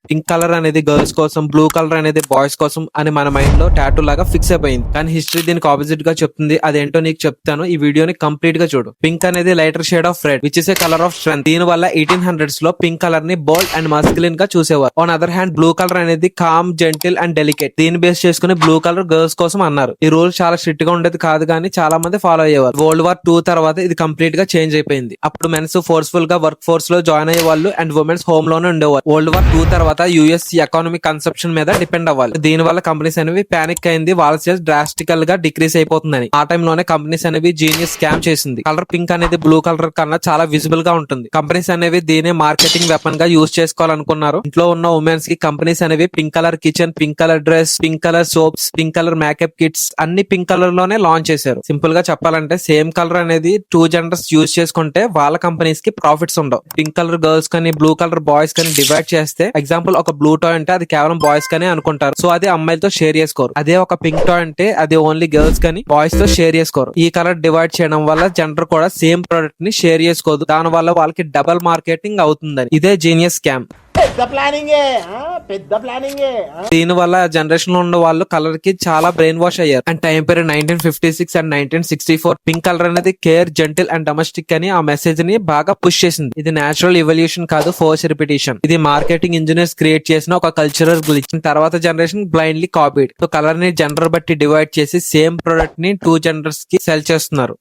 Pink colour అనేది girls కోసం, blue colour అనేది బాయ్స్ కోసం అని మన మైండ్ లో టాటూ లాగా ఫిక్స్ అయిపోయింది. కానీ హిస్టరీ దీనికి ఆపోజిట్ గా చెప్తుంది. అదేంటో నీకు చెప్తాను, ఈ వీడియోని కంప్లీట్ గా చూడు. పింక్ అనేది lighter shade of red which is a colour of strength. దీని వల్ల 1800s లో పింక్ కలర్ ని బోల్డ్ అండ్ మస్కులిన్ గా చూసేవారు. On other hand blue colour అనేది కామ్, జెంటిల్ అండ్ డెలికేట్. దీన్ని బేస్ చేసుకుని బ్లూ కలర్ గర్ల్స్ కోసం అన్నారు. ఈ రూల్ చాలా స్ట్రిక్ట్ గా ఉండేది కాదు, కానీ చాలా మంది ఫాలో అయ్యేవారు. వరల్డ్ వార్ 2 తర్వాత ఇది కంప్లీట్ గా చేంజ్ అయిపోయింది. అప్పుడు మెన్స్ ఫోర్స్ఫుల్ గా వర్క్ ఫోర్స్ లో జాయిన్ అయ్యే వాళ్ళు అండ్ ఉమెన్స్ హోమ్ లోనే ఉండేవారు. వరల్డ్ వార్ 2 తర్వాత యుఎస్ ఎకానమిక్ కన్సంప్షన్ మీద డిపెండ్ అవ్వాలి. దీని వల్ల కంపెనీస్ అనేవి పానిక్ అయింది, వాళ్ళ సేల్స్ డ్రాస్టికల్ గా డిక్రీస్ అయిపోతుందని. ఆ టైంలోనే కంపెనీస్ అనేవి జీనియస్ స్కామ్ చేసింది. కలర్ పింక్ అనేది బ్లూ కలర్ కన్నా చాలా విజిబుల్ గా ఉంటుంది. కంపెనీస్ అనేవి దీనే మార్కెటింగ్ వెపన్ గా యూజ్ చేసుకోవాలనుకున్నారు. ఇంట్లో ఉన్న ఉమెన్స్ కి కంపెనీస్ అనేవి pink colour kitchen, pink colour dress, pink colour soaps, pink colour makeup kits అన్ని పింక్ కలర్ లోనే లాంచ్ చేశారు. సింపుల్ గా చెప్పాలంటే సేమ్ కలర్ అనేది 2 జెండర్స్ యూజ్ చేసుకుంటే వాళ్ళ కంపెనీస్ కి ప్రాఫిట్స్ ఉండవు. పింక్ కలర్ గర్ల్స్ కానీ బ్లూ కలర్ బాయ్స్ కానీ డివైడ్ చేస్తే, ఎగ్జాంపుల్ ఒక బ్లూ టాయ్ అంటే అది కేవలం బాయ్స్ కానీ అనుకుంటారు. సో అది అమ్మాయిలతో షేర్ చేసుకోరు. అదే ఒక పింక్ టాయ్ అంటే అది ఓన్లీ గర్ల్స్ కానీ బాయ్స్ తో షేర్ చేసుకోరు. ఈ కలర్ డివైడ్ చేయడం వల్ల జెండర్ కూడా సేమ్ ప్రొడక్ట్ ని షేర్ చేసుకోదు. దాని వల్ల వాళ్ళకి డబల్ మార్కెటింగ్ అవుతుందని. ఇదే జీనియస్ స్కామ్. దీని వల్ల జనరేషన్ లో ఉన్న వాళ్ళు కలర్ కి చాలా బ్రెయిన్ వాష్ అయ్యారు. And time period 1956 and 1964 pink colour అనేది కేర్, జెంటిల్ అండ్ డొమెస్టిక్ అని ఆ మెసేజ్ ని బాగా పుష్ చేసింది. ఇది నేచురల్ ఎవల్యూషన్ కాదు, ఫోర్స్ రిపిటేషన్. ఇది మార్కెటింగ్ ఇంజనీర్స్ క్రియేట్ చేసిన ఒక కల్చరల్ గ్లిచ్. తర్వాత generation blindly copied. So colour ని జెండర్ బట్టి డివైడ్ చేసి సేమ్ ప్రొడక్ట్ ని 2 జెండర్స్ కి సెల్ చేస్తున్నారు.